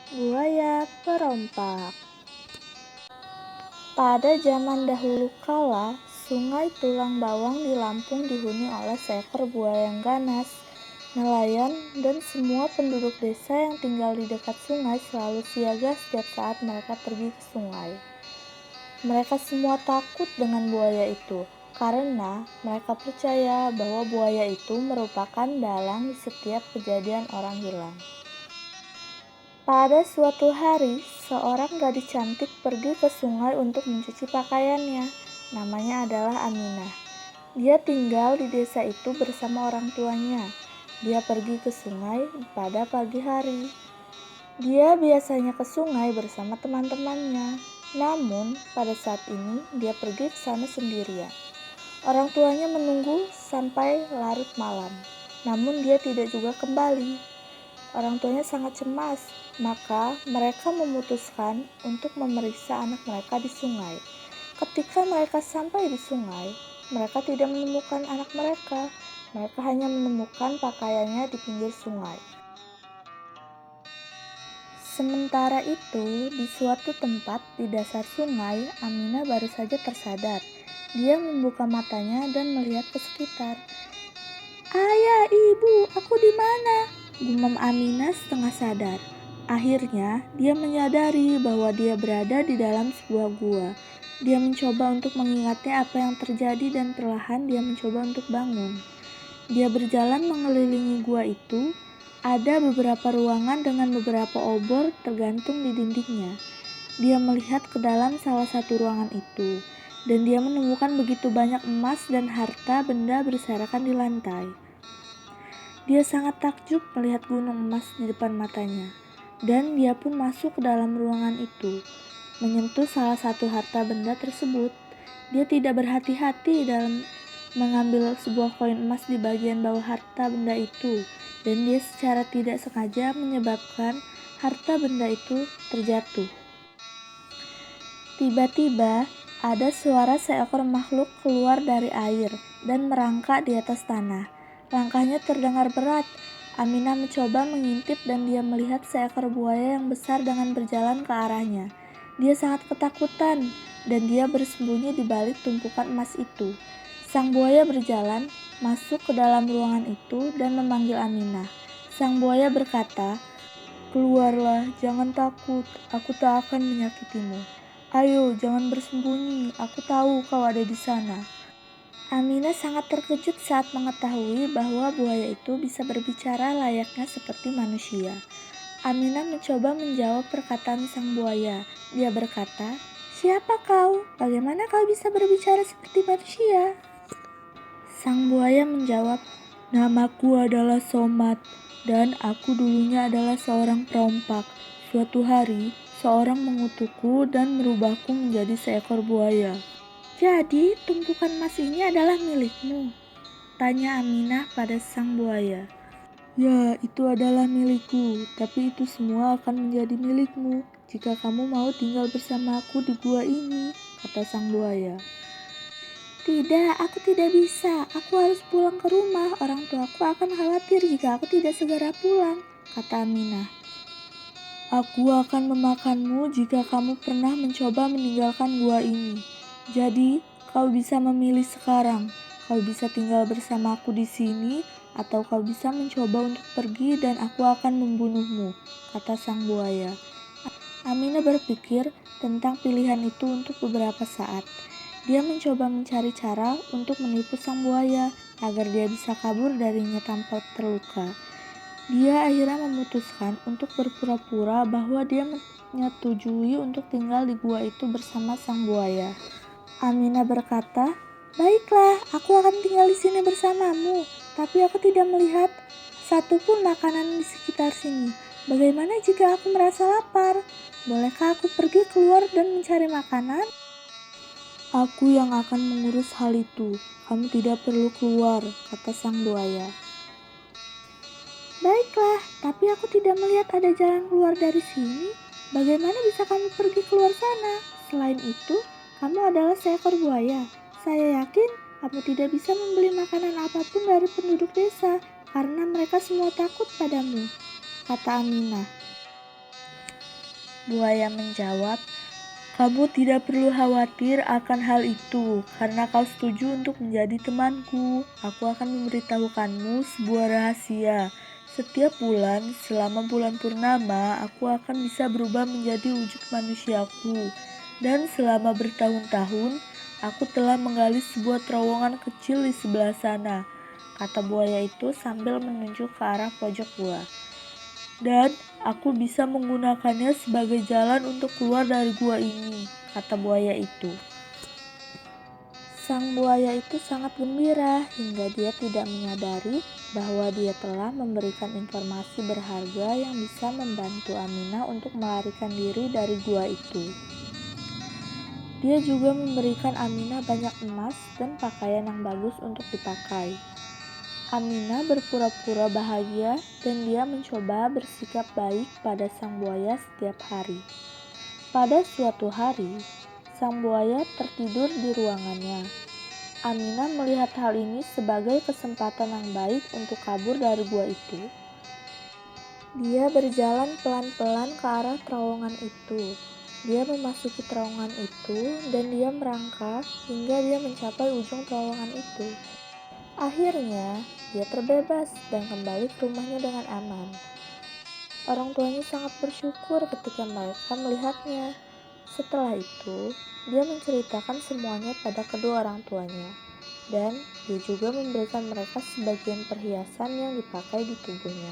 Buaya perompak. Pada zaman dahulu kala, sungai Tulang Bawang di Lampung dihuni oleh seekor buaya yang ganas. Nelayan dan semua penduduk desa yang tinggal di dekat sungai selalu siaga setiap saat mereka pergi ke sungai. Mereka semua takut dengan buaya itu, karena mereka percaya bahwa buaya itu merupakan dalang di setiap kejadian orang hilang. Pada suatu hari, seorang gadis cantik pergi ke sungai untuk mencuci pakaiannya. Namanya adalah Aminah. Dia tinggal di desa itu bersama orang tuanya. Dia pergi ke sungai pada pagi hari. Dia biasanya ke sungai bersama teman-temannya. Namun, pada saat ini dia pergi ke sana sendirian. Orang tuanya menunggu sampai larut malam, namun dia tidak juga kembali. Orang tuanya sangat cemas, maka mereka memutuskan untuk memeriksa anak mereka di sungai. Ketika mereka sampai di sungai, mereka tidak menemukan anak mereka. Mereka hanya menemukan pakaiannya di pinggir sungai. Sementara itu, di suatu tempat di dasar sungai, Aminah baru saja tersadar. Dia membuka matanya dan melihat ke sekitar. "Ayah, ibu, aku di mana?" gumam Aminah setengah sadar. Akhirnya, dia menyadari bahwa dia berada di dalam sebuah gua. Dia mencoba untuk mengingatnya apa yang terjadi dan perlahan dia mencoba untuk bangun. Dia berjalan mengelilingi gua itu. Ada beberapa ruangan dengan beberapa obor tergantung di dindingnya. Dia melihat ke dalam salah satu ruangan itu, dan dia menemukan begitu banyak emas dan harta benda berserakan di lantai. Dia sangat takjub melihat gunung emas di depan matanya, dan dia pun masuk ke dalam ruangan itu, menyentuh salah satu harta benda tersebut. Dia tidak berhati-hati dalam mengambil sebuah koin emas di bagian bawah harta benda itu, dan dia secara tidak sengaja menyebabkan harta benda itu terjatuh. Tiba-tiba, ada suara seekor makhluk keluar dari air dan merangkak di atas tanah. Langkahnya terdengar berat. Aminah mencoba mengintip dan dia melihat seekor buaya yang besar dengan berjalan ke arahnya. Dia sangat ketakutan dan dia bersembunyi di balik tumpukan emas itu. Sang buaya berjalan masuk ke dalam ruangan itu dan memanggil Aminah. Sang buaya berkata, "Keluarlah, jangan takut, aku tak akan menyakitimu. Ayo, jangan bersembunyi, aku tahu kau ada di sana." Aminah sangat terkejut saat mengetahui bahwa buaya itu bisa berbicara layaknya seperti manusia. Aminah mencoba menjawab perkataan sang buaya. Dia berkata, "Siapa kau? Bagaimana kau bisa berbicara seperti manusia?" Sang buaya menjawab, "Namaku adalah Somat, dan aku dulunya adalah seorang perompak. Suatu hari, seorang mengutukku dan merubahku menjadi seekor buaya." "Jadi, tumpukan emas ini adalah milikmu?" tanya Aminah pada sang buaya. "Ya, itu adalah milikku, tapi itu semua akan menjadi milikmu jika kamu mau tinggal bersama aku di gua ini," kata sang buaya. "Tidak, aku tidak bisa. Aku harus pulang ke rumah. Orang tuaku akan khawatir jika aku tidak segera pulang," kata Aminah. "Aku akan memakanmu jika kamu pernah mencoba meninggalkan gua ini. Jadi, kau bisa memilih sekarang. Kau bisa tinggal bersamaku di sini, atau kau bisa mencoba untuk pergi dan aku akan membunuhmu," kata sang buaya. Aminah berpikir tentang pilihan itu untuk beberapa saat. Dia mencoba mencari cara untuk menipu sang buaya agar dia bisa kabur darinya tanpa terluka. Dia akhirnya memutuskan untuk berpura-pura bahwa dia menyetujui untuk tinggal di gua itu bersama sang buaya. Aminah berkata, "Baiklah, aku akan tinggal di sini bersamamu, tapi aku tidak melihat satupun makanan di sekitar sini. Bagaimana jika aku merasa lapar? Bolehkah aku pergi keluar dan mencari makanan?" "Aku yang akan mengurus hal itu. Kamu tidak perlu keluar," kata sang buaya. "Baiklah, tapi aku tidak melihat ada jalan keluar dari sini. Bagaimana bisa kamu pergi keluar sana? Selain itu, kamu adalah seekor buaya. Saya yakin kamu tidak bisa membeli makanan apapun dari penduduk desa karena mereka semua takut padamu," kata Aminah. Buaya menjawab, "Kamu tidak perlu khawatir akan hal itu, karena kau setuju untuk menjadi temanku. Aku akan memberitahukanmu sebuah rahasia. Setiap bulan, selama bulan purnama, aku akan bisa berubah menjadi wujud manusiaku. Dan selama bertahun-tahun, aku telah menggali sebuah terowongan kecil di sebelah sana," kata buaya itu sambil menunjuk ke arah pojok gua. "Dan aku bisa menggunakannya sebagai jalan untuk keluar dari gua ini," kata buaya itu. Sang buaya itu sangat gembira hingga dia tidak menyadari bahwa dia telah memberikan informasi berharga yang bisa membantu Aminah untuk melarikan diri dari gua itu. Dia juga memberikan Aminah banyak emas dan pakaian yang bagus untuk dipakai. Aminah berpura-pura bahagia dan dia mencoba bersikap baik pada sang buaya setiap hari. Pada suatu hari, sang buaya tertidur di ruangannya. Aminah melihat hal ini sebagai kesempatan yang baik untuk kabur dari gua itu. Dia berjalan pelan-pelan ke arah terowongan itu. Dia memasuki terowongan itu dan dia merangkak hingga dia mencapai ujung terowongan itu. Akhirnya, dia terbebas dan kembali ke rumahnya dengan aman. Orang tuanya sangat bersyukur ketika mereka melihatnya. Setelah itu, dia menceritakan semuanya pada kedua orang tuanya, dan dia juga memberikan mereka sebagian perhiasan yang dipakai di tubuhnya.